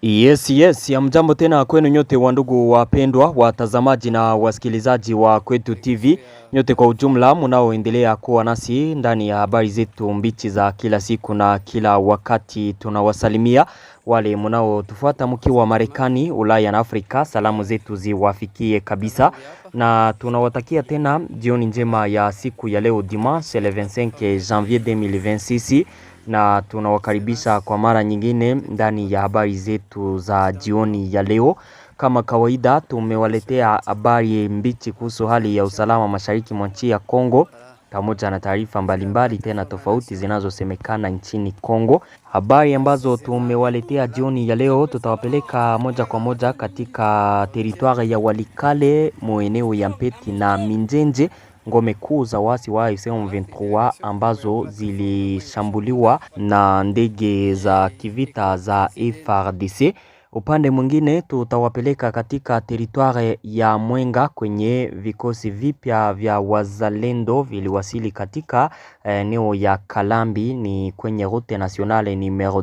Yes, ya mjambo tena kwenu nyote wandugu wapendwa, watazamaji na wasikilizaji wa Kwetu TV, nyote kwa ujumla mnaoendelea kuwa nasi ndani ya habari zetu mbichi za kila siku na kila wakati. Tunawasalimia wale mnaotufuata mkiwa Marekani, Ulaya na Afrika, salamu zetu ziwafikie kabisa, na tunawatakia tena jioni njema ya siku ya leo dimanche le 25 janvier 2026, na tunawakaribisha kwa mara nyingine ndani ya habari zetu za jioni ya leo. Kama kawaida tumewaletea habari mbichi kuhusu hali ya usalama mashariki mwa nchi ya Kongo, pamoja na taarifa mbalimbali tena tofauti zinazosemekana nchini Kongo. Habari ambazo tumewaletea jioni ya leo tutawapeleka moja kwa moja katika teritwari ya Walikale, maeneo ya Mpeti na Minjenje, ngome kuu za wasi wa M23 ambazo zilishambuliwa na ndege za kivita za FARDC. Upande mwingine tutawapeleka katika teritwari ya Mwenga kwenye vikosi vipya vya wazalendo viliwasili katika eneo ya Kalambi, ni kwenye route nationale numero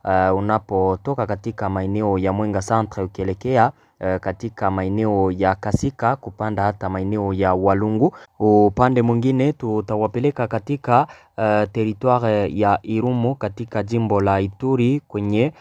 2, unapotoka katika maeneo ya Mwenga centre ukielekea katika maeneo ya Kasika kupanda hata maeneo ya Walungu. Upande mwingine tutawapeleka katika teritwari ya Irumu katika jimbo la Ituri kwenye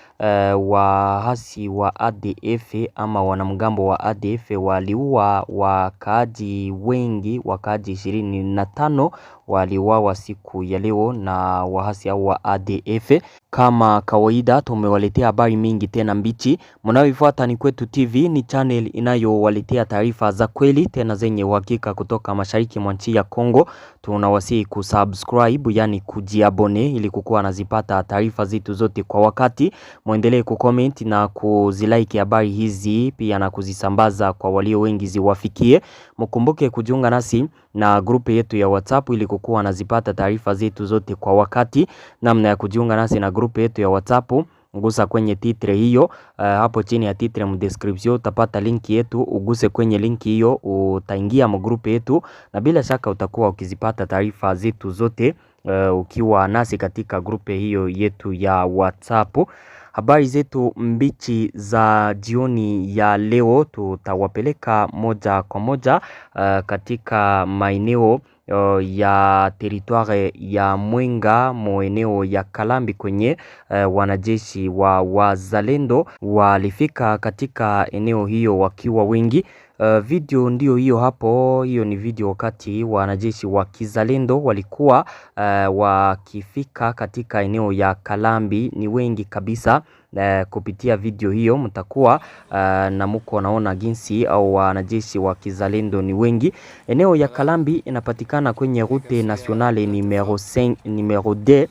wahasi wa ADF ama wanamgambo wa ADF waliua wakaaji wengi, wakaaji 25 waliuawa siku ya leo na wahasi hao wa ADF. Kama kawaida tumewaletea habari mingi tena mbichi. Mnaoifuata ni Kwetu TV, ni channel inayowaletea taarifa za kweli tena zenye uhakika kutoka mashariki mwa nchi ya Kongo. Tunawasihi kusubscribe, yani kujiabone, ili kukuwa nazipata taarifa zetu zote kwa wakati. Muendelee kucomment na kuzilike habari hizi, pia na kuzisambaza kwa walio wengi ziwafikie. Mkumbuke kujiunga nasi na grupe yetu ya WhatsApp ili kukuwa nazipata taarifa zetu zote kwa wakati. Namna ya kujiunga nasi na grupe yetu ya WhatsApp, gusa kwenye titre hiyo, hapo chini ya titre mu description utapata linki yetu, uguse kwenye linki hiyo utaingia mu grupe yetu, na bila shaka utakuwa ukizipata taarifa zetu zote ukiwa nasi katika grupe hiyo yetu ya WhatsApp. Habari zetu mbichi za jioni ya leo tutawapeleka moja kwa moja katika maeneo ya teritwari ya Mwenga, maeneo ya Kalambi kwenye wanajeshi wa wazalendo walifika katika eneo hiyo wakiwa wengi. Video ndio hiyo hapo, hiyo ni video wakati wanajeshi wa kizalendo walikuwa wakifika katika eneo ya Kalambi, ni wengi kabisa. Kupitia video hiyo mtakuwa na mko naona jinsi au wanajeshi wa kizalendo ni wengi. Eneo ya Kalambi inapatikana kwenye route nationale numero 5 numero 2,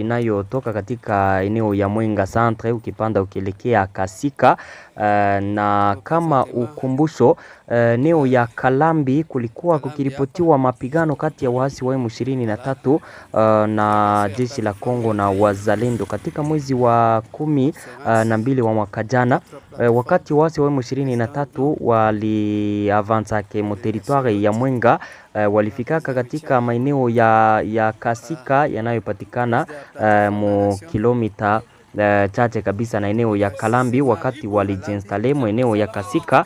inayotoka katika eneo ya Mwenga centre ukipanda ukielekea Kasika. Na kama ukumbusho, eneo ya Kalambi kulikuwa kukiripotiwa mapigano kati ya waasi wa M23 na jeshi la Kongo na wazalendo katika mwezi wa 12 wa mwaka jana. Wakati waasi wa M23 waliavanza ke territoire ya Mwenga, walifikaka katika maeneo ya Kasika yanayopatikana mu kilomita chache kabisa na eneo ya Kalambi. Wakati walijiinstale eneo ya Kasika,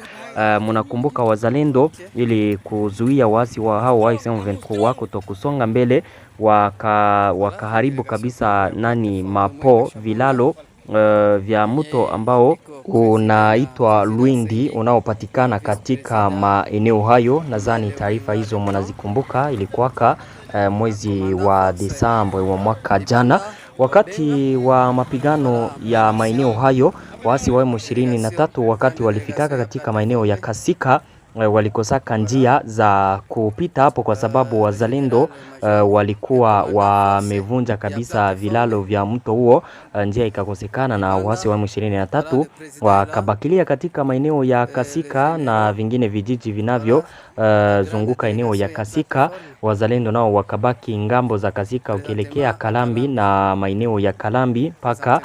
mnakumbuka wazalendo ili kuzuia waasi wa hao wa M23 kutokusonga mbele, wakaharibu kabisa mapo vilalo vya mto ambao unaitwa Lwindi unaopatikana katika maeneo hayo. Nadhani taarifa hizo mnazikumbuka, ilikuwaka mwezi wa Desemba wa mwaka jana. Wakati wa mapigano ya maeneo hayo, waasi wa M23 wakati walifikaka katika maeneo ya Kasika, walikosaka njia za kupita hapo kwa sababu wazalendo walikuwa wamevunja kabisa vilalo vya mto huo. Njia ikakosekana na waasi wa M23 wakabakilia katika maeneo ya Kasika na vingine vijiji vinavyo zunguka eneo ya Kasika. Wazalendo nao wakabaki ngambo za Kasika ukielekea Kalambi na maeneo ya Kalambi mpaka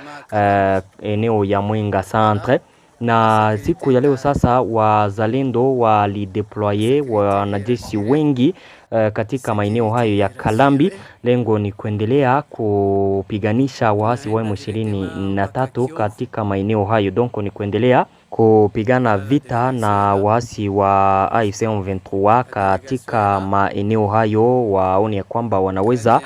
eneo ya Mwenga centre. Na siku ya leo sasa wazalendo walideploye wanajeshi wengi katika maeneo hayo ya Kalambi. Lengo ni kuendelea kupiganisha waasi wa M23 katika maeneo hayo. Donc ni kuendelea kupigana vita na waasi wa AFC M23 katika maeneo hayo, waone ya kwamba wanaweza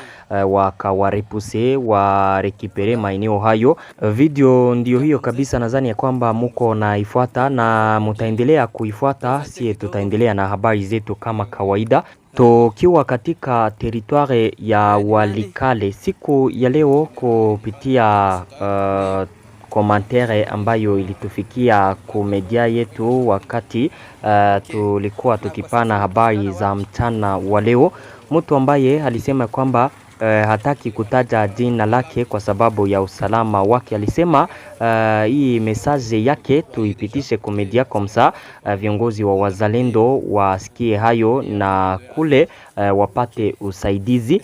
wakawarepuse warekipere maeneo hayo. Video ndio hiyo kabisa, nadhani ya kwamba muko naifuata na mutaendelea kuifuata. Sie tutaendelea na habari zetu kama kawaida, tukiwa katika teritware ya Walikale siku ya leo kupitia komantere ambayo ilitufikia kumedia yetu wakati tulikuwa tukipana habari za mchana wa leo. Mtu ambaye alisema kwamba hataki kutaja jina lake kwa sababu ya usalama wake, alisema hii message yake tuipitishe kumedia komsa, viongozi wa wazalendo wasikie hayo na kule wapate usaidizi.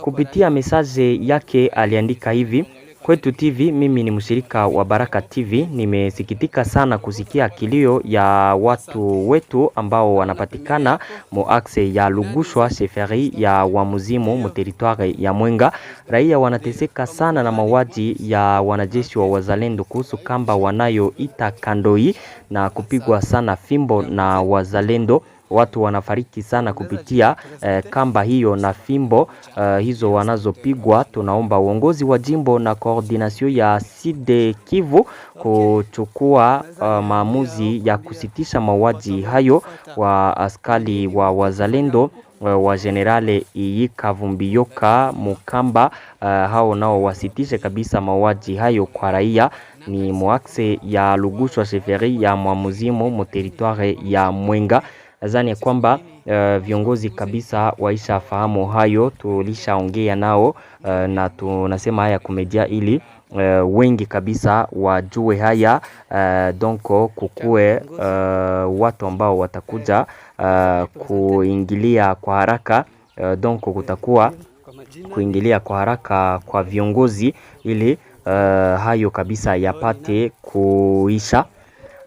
Kupitia message yake aliandika hivi: Kwetu TV, mimi ni mshirika wa Baraka TV. Nimesikitika sana kusikia kilio ya watu wetu ambao wanapatikana muaxe ya Lugushwa sheferi ya Wamuzimu mu territoire ya Mwenga. Raia wanateseka sana na mauaji ya wanajeshi wa wazalendo kuhusu kamba wanayoita Kandoi na kupigwa sana fimbo na wazalendo. Watu wanafariki sana kupitia kamba hiyo na fimbo hizo wanazopigwa. Tunaomba uongozi wa jimbo na koordinasyon ya Sud Kivu kuchukua maamuzi ya kusitisha mauaji hayo wa askari wa wazalendo wa Generale Iyikavumbiyoka Mukamba. Hao nao wasitishe kabisa mauaji hayo kwa raia. Ni muaxe ya Lugushwa sheferi ya Mwamuzimu mu territoire ya Mwenga. Nadhani kwamba viongozi kabisa waisha fahamu hayo, tulishaongea nao na tunasema haya kumedia ili wengi kabisa wajue haya. Donc kukue watu ambao watakuja kuingilia kwa haraka. Donc kutakuwa kuingilia kwa haraka kwa viongozi ili hayo kabisa yapate kuisha.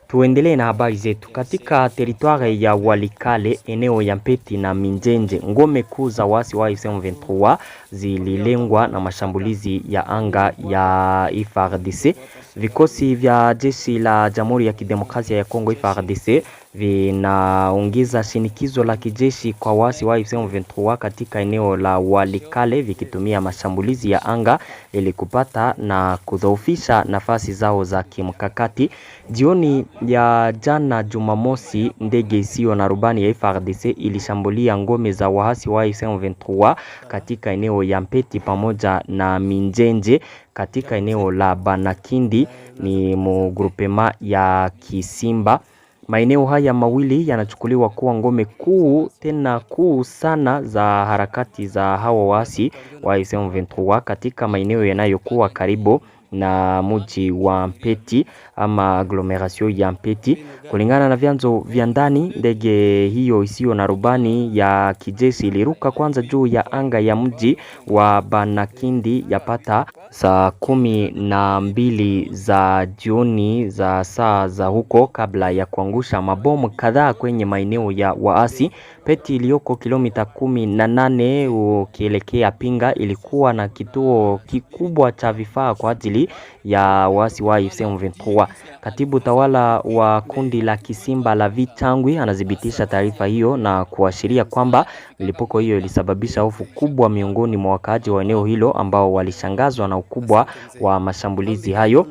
Tuendelee na habari zetu katika teritware ya Walikale, eneo ya Mpeti na Minjenje. Ngome kuu za waasi wa AFC M23 zililengwa na mashambulizi ya anga ya FARDC. Vikosi vya jeshi la Jamhuri ya Kidemokrasia ya Kongo FARDC vinaongeza shinikizo la kijeshi kwa waasi wa AFC M23 katika eneo la Walikale, vikitumia mashambulizi ya anga ili kupata na kudhoofisha nafasi zao za kimkakati. Jioni ya jana Jumamosi, ndege isiyo na rubani ya FARDC ilishambulia ngome za waasi wa AFC M23 katika eneo ya Mpeti pamoja na Minjenje katika eneo la Banakindi ni mugrupema ya Kisimba. Maeneo haya mawili yanachukuliwa kuwa ngome kuu, tena kuu sana za harakati za hawa waasi wa AFC M23 katika maeneo yanayokuwa karibu na mji wa Mpeti ama agglomeration ya Mpeti. Kulingana na vyanzo vya ndani, ndege hiyo isiyo na rubani ya kijeshi iliruka kwanza juu ya anga ya mji wa Banakindi yapata saa 12 za jioni za saa za huko, kabla ya kuangusha mabomu kadhaa kwenye maeneo ya waasi. Peti iliyoko kilomita 18 ukielekea Pinga ilikuwa na kituo kikubwa cha vifaa kwa ajili ya waasi wa AFC M23. Katibu tawala wa kundi la Kisimba la Vitangwi anadhibitisha taarifa hiyo na kuashiria kwamba milipuko hiyo ilisababisha hofu kubwa miongoni mwa wakaaji wa eneo hilo ambao walishangazwa na ukubwa wa mashambulizi hayo.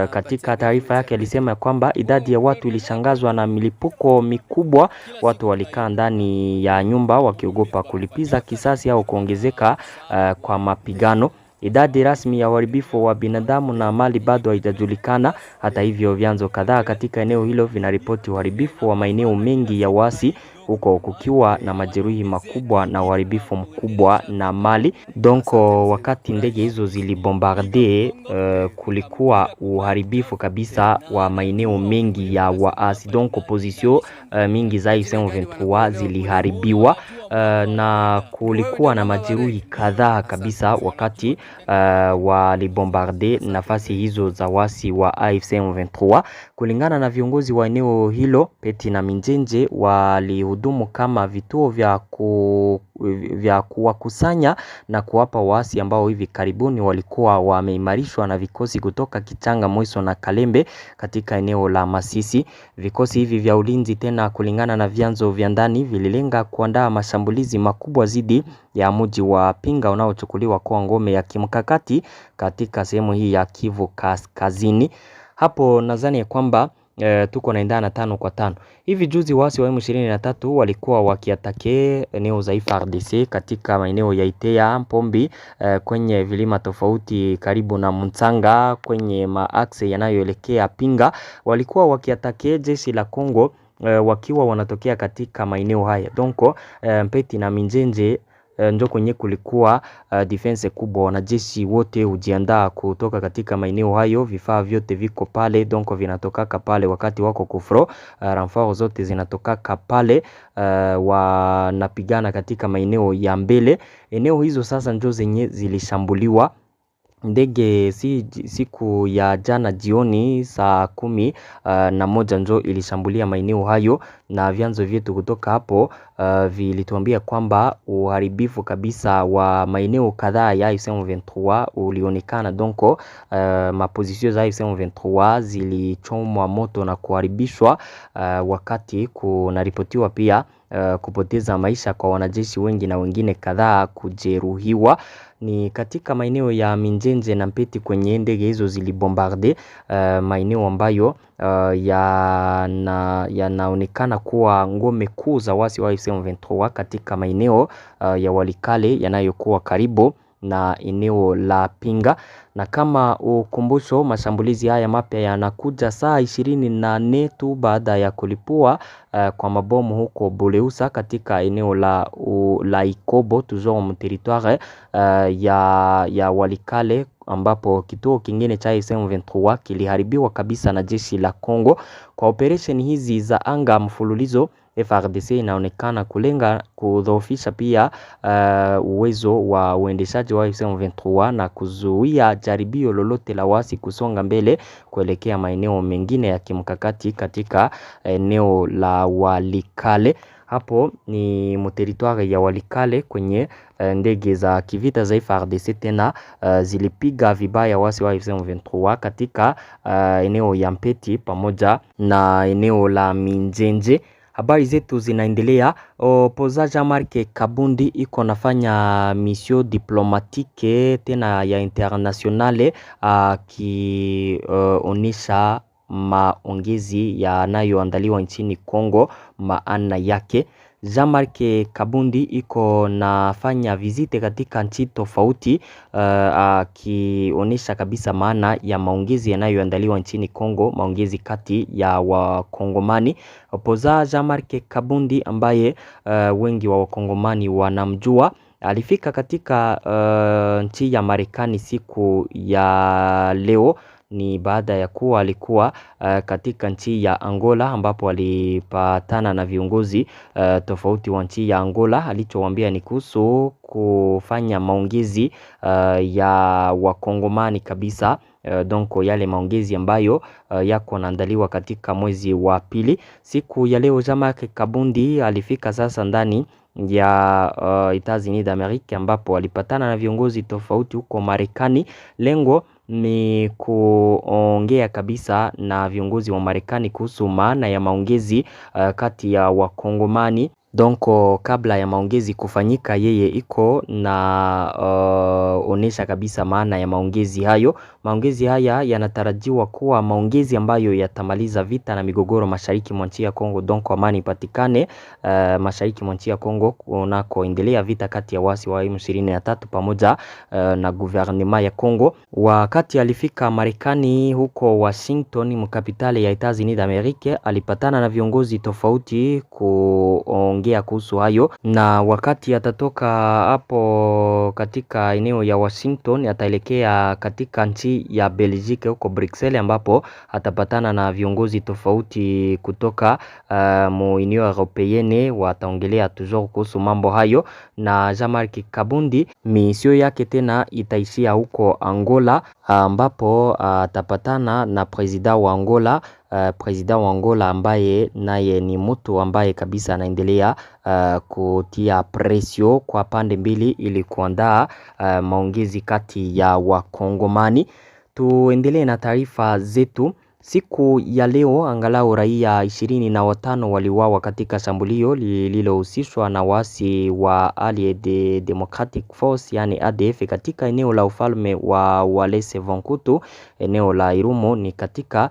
Katika taarifa yake alisema kwamba idadi ya watu ilishangazwa na milipuko mikubwa. Watu walikaa ndani ya nyumba wakiogopa kulipiza kisasi au kuongezeka kwa mapigano. Idadi rasmi ya uharibifu wa binadamu na mali bado haijajulikana. Hata hivyo, vyanzo kadhaa katika eneo hilo vinaripoti uharibifu wa maeneo mengi ya waasi, huko kukiwa na majeruhi makubwa na uharibifu mkubwa na mali. Donc wakati ndege hizo zilibombarde, kulikuwa uharibifu kabisa wa maeneo mengi ya waasi. Donc position mingi za AFC M23 ziliharibiwa. na kulikuwa na majeruhi kadhaa kabisa wakati walibombarde nafasi hizo za wasi wa AFC M23. Kulingana na viongozi wa eneo hilo, Peti na Minjenje walihudumu kama vituo vya kuwakusanya na kuwapa wasi ambao hivi karibuni walikuwa wameimarishwa na vikosi kutoka Kichanga, Mweso na Kalembe katika eneo la Masisi. Vikosi hivi vya ulinzi tena, kulingana na vyanzo vya ndani, vililenga kuandaa mashambulizi makubwa zidi ya mji wa Pinga unaochukuliwa kuwa ngome ya kimkakati katika sehemu hii ya Kivu Kaskazini. Hapo nadhani kwamba tuko naendana 5 kwa 5. Hivi juzi wasi wa M23 walikuwa wakiatake eneo za FARDC katika maeneo ya Itea, Mpombi, kwenye vilima tofauti karibu na Mutsanga, kwenye maakse yanayoelekea Pinga. Walikuwa wakiatake jeshi la Kongo wakiwa wanatokea katika maeneo haya. Donko Mpeti na Minjenje ndio kwenye kulikuwa defense kubwa. Wanajeshi wote hujiandaa kutoka katika maeneo hayo, vifaa vyote viko pale, donc vinatokaka pale wakati wako kufro. Renfort zote zinatokaka pale, wanapigana katika maeneo ya mbele. Eneo hizo sasa ndio zenye zilishambuliwa. Ndege siku ya jana jioni saa 11 ndio ilishambulia maeneo hayo, na vyanzo vyetu kutoka hapo vilituambia kwamba uharibifu kabisa wa maeneo kadhaa ya AFC M23 ulionekana. Donc mapozisio za AFC M23 zilichomwa moto na kuharibishwa, wakati kunaripotiwa pia kupoteza maisha kwa wanajeshi wengi na wengine kadhaa kujeruhiwa. Ni katika maeneo ya Minjenje na Mpeti kwenye ndege hizo zilibombarde maeneo ambayo yanaonekana kuwa ngome kuu za wasi wa AFC M23 katika maeneo ya Walikale yanayokuwa karibu na eneo la Pinga. Na kama ukumbusho, mashambulizi haya mapya yanakuja saa 24 tu baada ya kulipua kwa mabomu huko Buleusa katika eneo la Ikobo, toujours mu territoire ya Walikale, ambapo kituo kingine cha AFC M23 kiliharibiwa kabisa na jeshi la Kongo. Kwa operation hizi za anga mfululizo, FARDC inaonekana kulenga kudhoofisha pia uwezo wa uendeshaji wa AFC M23 na kuzuia jaribio lolote la wasi kusonga mbele kuelekea maeneo mengine ya kimkakati katika eneo la Walikale. Hapo ni territoire ya Walikale kwenye ndege za kivita za FARDC tena zilipiga vibaya wasi wa AFC M23 katika eneo ya Mpeti pamoja na eneo la Minjenje. Habari zetu zinaendelea. Opoza Jean-Marc Kabundi iko nafanya mission diplomatique tena ya internationale, akionisha maongezi yanayoandaliwa nchini Kongo maana yake. Jean-Marc Kabundi iko nafanya vizite katika nchi tofauti, akionesha kabisa maana ya maongezi yanayoandaliwa nchini Kongo, maongezi kati ya Wakongomani. Opoza Jean-Marc Kabundi ambaye wengi wa Wakongomani wanamjua, alifika katika nchi ya Marekani siku ya leo. Ni baada ya kuwa alikuwa katika nchi ya Angola, ambapo alipatana na viongozi tofauti wa nchi ya Angola. Alichowaambia ni kuhusu kufanya maongezi ya Wakongomani kabisa. Donc yale maongezi ambayo yako naandaliwa katika mwezi wa pili. Siku ya leo Jean-Marc Kabundi alifika sasa ndani ya Etats-Unis d'Amerique, ambapo alipatana na viongozi tofauti huko Marekani. Lengo ni kuongea kabisa na viongozi wa Marekani kuhusu maana ya maongezi kati ya Wakongomani. Donc kabla ya maongezi kufanyika, yeye iko na onesha kabisa maana ya maongezi hayo. Maongezi haya yanatarajiwa kuwa maongezi ambayo yatamaliza vita na migogoro mashariki mwa nchi ya Kongo. Donc amani ipatikane mashariki mwa nchi ya Kongo kunakoendelea vita kati ya wasi wa M23 pamoja na gouvernement ya Kongo. Wakati alifika Marekani huko Washington, mkapitali ya Etats-Unis d'Amerique, alipatana na viongozi tofauti kuongea kuhusu hayo, na wakati atatoka hapo katika eneo ya Washington ataelekea katika nchi nchi ya Belgique huko Bruxelles, ambapo atapatana na viongozi tofauti kutoka Union Européenne. Wataongelea toujours kuhusu mambo hayo, na Jean-Marc Kabundi misio yake tena itaishia huko Angola, ambapo atapatana na president wa Angola ambaye naye ni mtu ambaye kabisa anaendelea kutia presio kwa pande mbili ili kuandaa maongezi kati ya Wakongomani. Tuendelee na taarifa zetu. Siku ya leo angalau raia 25 waliuawa katika shambulio lililohusishwa na wasi wa Allied Democratic Force yani ADF katika eneo la ufalme wa Walese Vonkutu, eneo la Irumu ni katika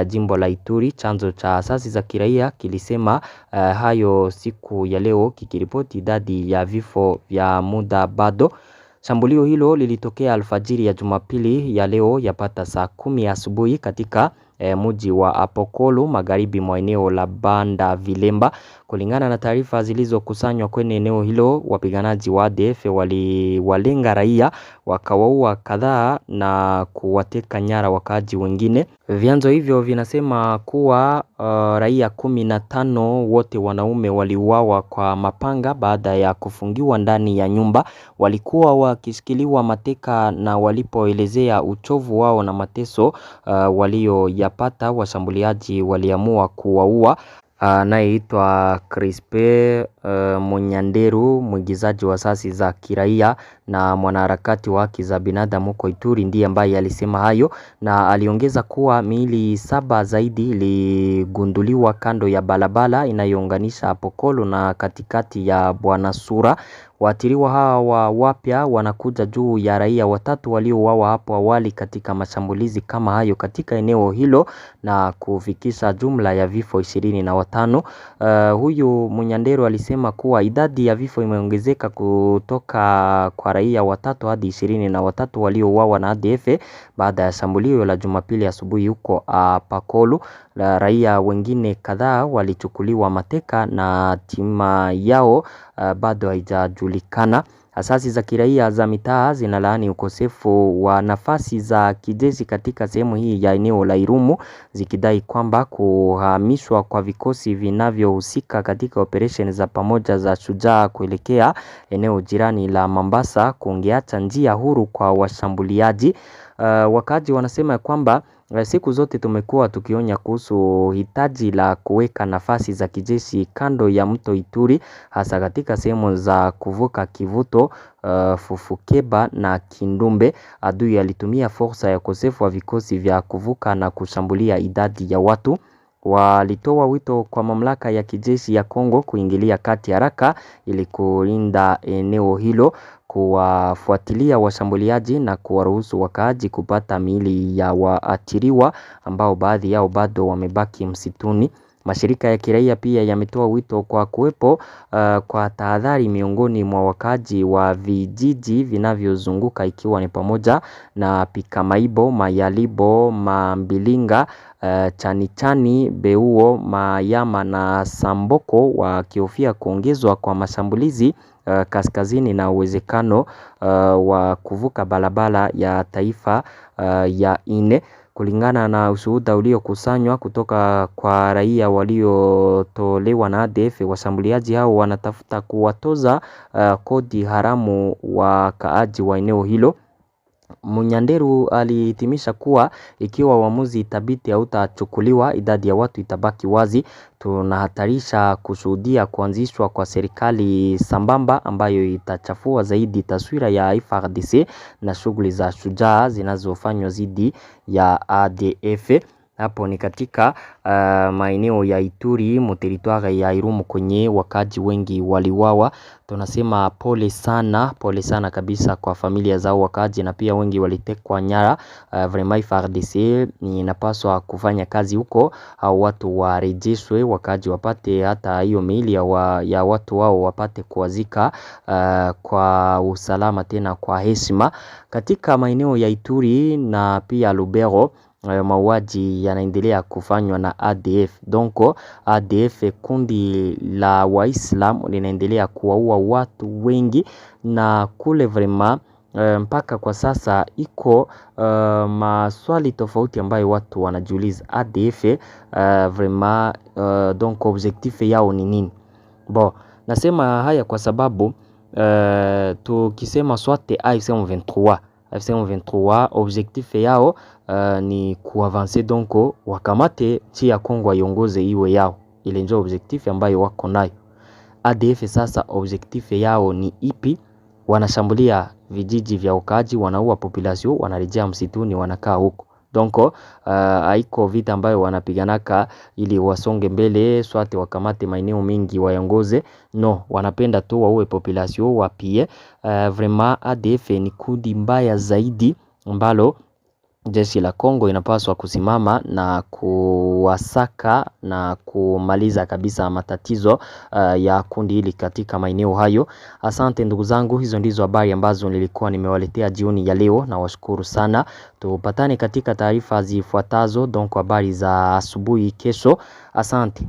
jimbo la Ituri. Chanzo cha asasi za kiraia kilisema hayo siku ya leo, kikiripoti idadi ya vifo vya muda bado. Shambulio hilo lilitokea alfajiri ya Jumapili ya leo yapata saa 10 asubuhi katika mji wa Apokolo magharibi mwa eneo la Banda Vilemba. Kulingana na taarifa zilizokusanywa kwenye eneo hilo, wapiganaji wa ADF waliwalenga raia, wakawaua kadhaa na kuwateka nyara wakaaji wengine. Vyanzo hivyo vinasema kuwa raia 15 wote wanaume waliuawa kwa mapanga baada ya kufungiwa ndani ya nyumba. Walikuwa wakishikiliwa mateka, na walipoelezea uchovu wao na mateso walioyapata, washambuliaji waliamua kuwaua. Anayeitwa Crispe Munyanderu, mwigizaji wa asasi za kiraia na mwanaharakati wa haki za binadamu huko Ituri, ndiye ambaye alisema hayo, na aliongeza kuwa miili 7 zaidi iligunduliwa kando ya barabara inayounganisha Apokolo na katikati ya Bwanasura. Waathiriwa hawa wapya wanakuja juu ya raia 3 waliouawa hapo awali katika mashambulizi kama hayo katika eneo hilo, na kufikisha jumla ya vifo 25. Huyu Munyanderu alisema kuwa idadi ya vifo imeongezeka kutoka kwa raia 3 hadi 23 waliouawa na ADF baada ya shambulio la Jumapili asubuhi huko Apokolo. Raia wengine kadhaa walichukuliwa mateka na hatima yao bado haijajulikana. Asasi za kiraia za mitaa zinalaani ukosefu wa nafasi za kijeshi katika sehemu hii ya eneo la Irumu, zikidai kwamba kuhamishwa kwa vikosi vinavyohusika katika operesheni za pamoja za Shujaa kuelekea eneo jirani la Mombasa kungeacha njia huru kwa washambuliaji. Wakazi wanasema kwamba siku zote tumekuwa tukionya kuhusu hitaji la kuweka nafasi za kijeshi kando ya mto Ituri, hasa katika sehemu za kuvuka kivuto Fufukeba na Kindumbe. Adui alitumia fursa ya ukosefu wa vikosi vya kuvuka na kushambulia idadi ya watu. Walitoa wito kwa mamlaka ya kijeshi ya Kongo kuingilia kati haraka ili kulinda eneo hilo, kuwafuatilia washambuliaji na kuwaruhusu wakaaji kupata miili ya waathiriwa ambao baadhi yao bado wamebaki msituni. Mashirika ya kiraia pia yametoa wito kwa kuwepo kwa tahadhari miongoni mwa wakaaji wa vijiji vinavyozunguka, ikiwa ni pamoja na Pikamaibo, Mayalibo, Mambilinga, Chanichani, Beuo, Mayama na Samboko, wakihofia kuongezwa kwa mashambulizi kaskazini na uwezekano wa kuvuka barabara ya taifa ya 4. Kulingana na ushuhuda uliokusanywa kutoka kwa raia waliotolewa na ADF, washambuliaji hao wanatafuta kuwatoza kodi haramu wakaaji wa eneo hilo. Munyanderu alihitimisha kuwa ikiwa uamuzi thabiti hautachukuliwa, idadi ya watu itabaki wazi. Tunahatarisha kushuhudia kuanzishwa kwa serikali sambamba ambayo itachafua zaidi taswira ya FARDC na shughuli za Shujaa zinazofanywa dhidi ya ADF. Hapo ni katika maeneo ya Ituri, territoire ya Irumu kwenye wakaji wengi waliuawa. Tunasema pole sana kabisa kwa familia zao wakaji, na pia wengi walitekwa nyara. Vraiment FARDC inapaswa kufanya kazi huko, au watu warejeshwe, wakaji wapate hata hiyo miili ya watu wao wapate kuwazika kwa usalama, tena kwa heshima. Katika maeneo ya Ituri na pia Lubero, mauaji yanaendelea kufanywa na ADF. Donc ADF, kundi la Waislamu, linaendelea kuwaua watu wengi, na kule vraiment mpaka kwa sasa iko maswali tofauti ambayo watu wanajiuliza. ADF vraiment donc objectif yao ni nini? Bon, nasema haya kwa sababu tukisema swate AFC M23 objectif yao ni kuavancer, donc wakamate nchi ya Kongo iongoze iwe yao. Ile ndio objectif ambayo wako nayo. ADF sasa objectif yao ni ipi? Wanashambulia vijiji vya wakaaji, wanaua population, wanarejea msituni, wanakaa huko. Donc haiko vita ambayo wanapiganaka ili wasonge mbele swate wakamate maeneo mengi waongoze. No, wanapenda tu waue population wapie. Vraiment ADF ni kundi mbaya zaidi ambalo jeshi la Kongo inapaswa kusimama na kuwasaka na kumaliza kabisa matatizo ya kundi hili katika maeneo hayo. Asante ndugu zangu, hizo ndizo habari ambazo nilikuwa nimewaletea jioni ya leo, na washukuru sana. Tupatane katika taarifa zifuatazo, donc habari za asubuhi kesho. Asante.